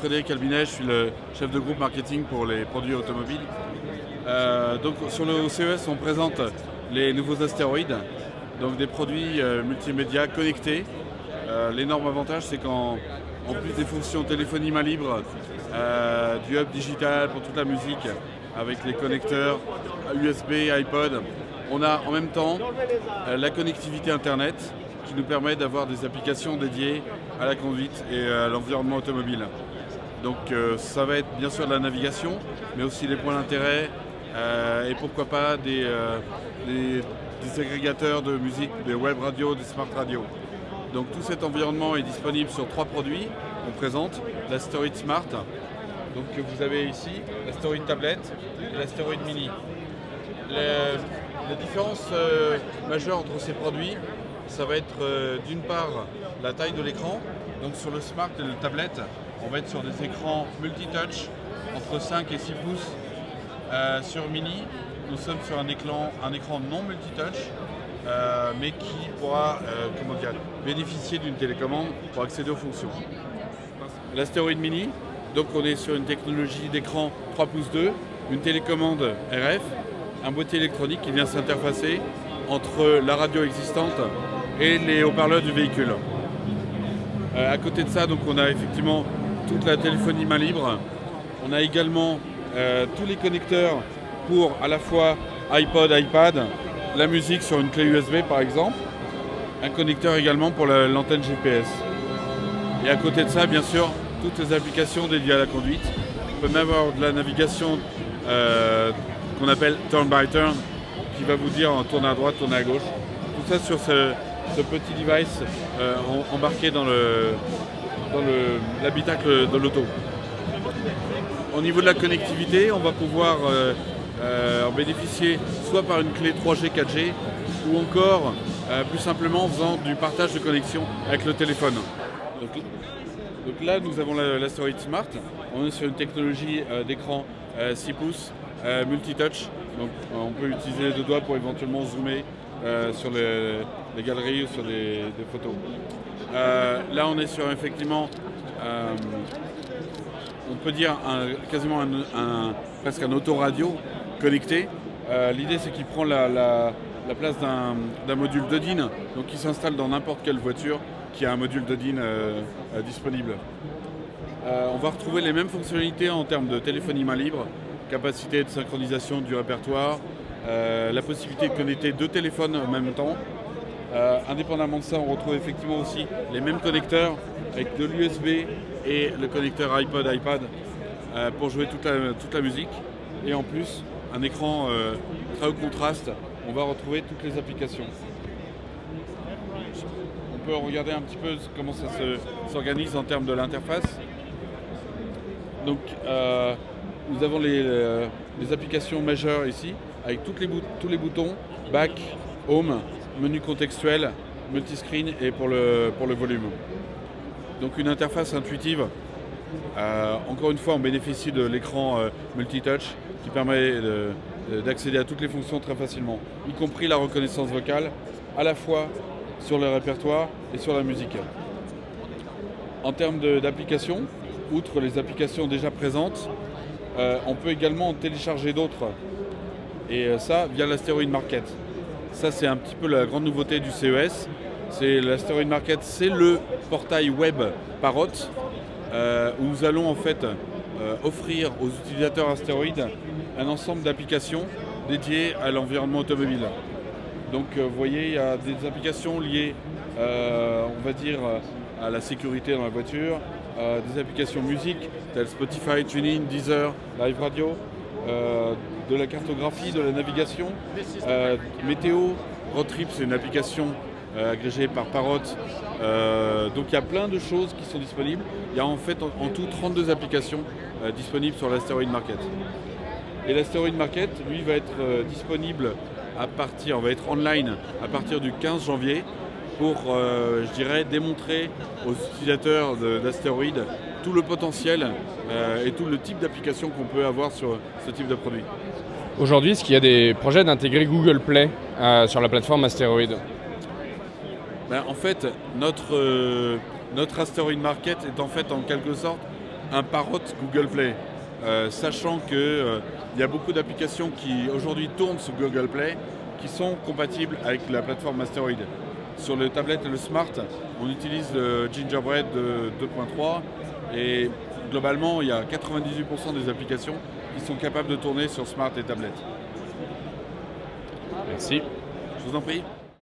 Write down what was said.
Frédéric Albinet, je suis le chef de groupe marketing pour les produits automobiles. Donc sur le CES, on présente les nouveaux astéroïdes, donc des produits multimédia connectés. L'énorme avantage, c'est qu'en plus des fonctions téléphonie main libre, du hub digital pour toute la musique, avec les connecteurs USB, iPod, on a en même temps la connectivité Internet qui nous permet d'avoir des applications dédiées à la conduite et à l'environnement automobile. Donc ça va être bien sûr de la navigation, mais aussi des points d'intérêt et pourquoi pas des agrégateurs de musique, des web radios, des smart radios. Donc tout cet environnement est disponible sur 3 produits qu'on présente. L'Astéroïde Smart, donc que vous avez ici, l'Astéroïde Tablette et l'Astéroïde Mini. La différence majeure entre ces produits, ça va être d'une part la taille de l'écran. Donc sur le Smart et le Tablette, on va être sur des écrans multitouch entre 5 et 6 pouces. Sur Mini, nous sommes sur un écran non multitouch, mais qui pourra bénéficier d'une télécommande pour accéder aux fonctions. L'Astéroïde Mini, donc on est sur une technologie d'écran 3 pouces 2, une télécommande RF, un boîtier électronique qui vient s'interfacer entre la radio existante et les haut-parleurs du véhicule. À côté de ça, donc, on a effectivement toute la téléphonie main libre. On a également tous les connecteurs pour à la fois iPod, iPad, la musique sur une clé USB par exemple, un connecteur également pour l'antenne GPS. Et à côté de ça, bien sûr, toutes les applications dédiées à la conduite. On peut même avoir de la navigation qu'on appelle turn by turn, qui va vous dire tourner à droite, tourner à gauche. Tout ça sur ce petit device embarqué dans l'habitacle de l'auto. Au niveau de la connectivité, on va pouvoir en bénéficier soit par une clé 3G, 4G, ou encore plus simplement en faisant du partage de connexion avec le téléphone. Donc là, nous avons l'Astéroïde Smart. On est sur une technologie d'écran 6 pouces, multitouch. Donc on peut utiliser les 2 doigts pour éventuellement zoomer sur les galeries ou sur des photos. Là, on est sur effectivement, on peut dire quasiment presque un autoradio connecté. L'idée, c'est qu'il prend la place d'un module de DIN, donc qui s'installe dans n'importe quelle voiture qui a un module de DIN disponible. On va retrouver les mêmes fonctionnalités en termes de téléphonie main libre, capacité de synchronisation du répertoire, la possibilité de connecter 2 téléphones en même temps. Indépendamment de ça, on retrouve effectivement aussi les mêmes connecteurs avec de l'USB et le connecteur iPod, iPad pour jouer toute la musique. Et en plus, un écran très haut contraste, on va retrouver toutes les applications. On peut regarder un petit peu comment ça s'organise en termes de l'interface. Donc, nous avons les applications majeures ici, avec tous les boutons, Back, Home, menu contextuel, multiscreen et pour le volume. Donc une interface intuitive. Encore une fois, on bénéficie de l'écran multitouch qui permet d'accéder à toutes les fonctions très facilement, y compris la reconnaissance vocale, à la fois sur le répertoire et sur la musique. En termes d'applications, outre les applications déjà présentes, on peut également en télécharger d'autres. Et ça via l'Astéroïde Market. Ça, c'est un petit peu la grande nouveauté du CES. L'Astéroïde Market, c'est le portail web Parrot, où nous allons en fait offrir aux utilisateurs astéroïdes un ensemble d'applications dédiées à l'environnement automobile. Donc vous voyez, il y a des applications liées, on va dire, à la sécurité dans la voiture, des applications musique, telles Spotify, TuneIn, Deezer, Live Radio, de la cartographie, de la navigation, météo, Roadtrip, c'est une application agrégée par Parrot. Donc il y a plein de choses qui sont disponibles. Il y a en fait en tout 32 applications disponibles sur l'Astéroïde Market. Et l'Astéroïde Market, lui, va être disponible on va être online à partir du 15 janvier pour, je dirais, démontrer aux utilisateurs d'astéroïdes tout le potentiel et tout le type d'application qu'on peut avoir sur ce type de produit. Aujourd'hui, est-ce qu'il y a des projets d'intégrer Google Play sur la plateforme Astéroïde? En fait, notre Astéroïde Market est en fait en quelque sorte un parrot Google Play, sachant qu'il y a beaucoup d'applications qui aujourd'hui tournent sur Google Play qui sont compatibles avec la plateforme Masteroid. Sur les tablettes et le smart, on utilise le Gingerbread 2.3 et globalement, il y a 98% des applications qui sont capables de tourner sur smart et tablette. Merci. Je vous en prie.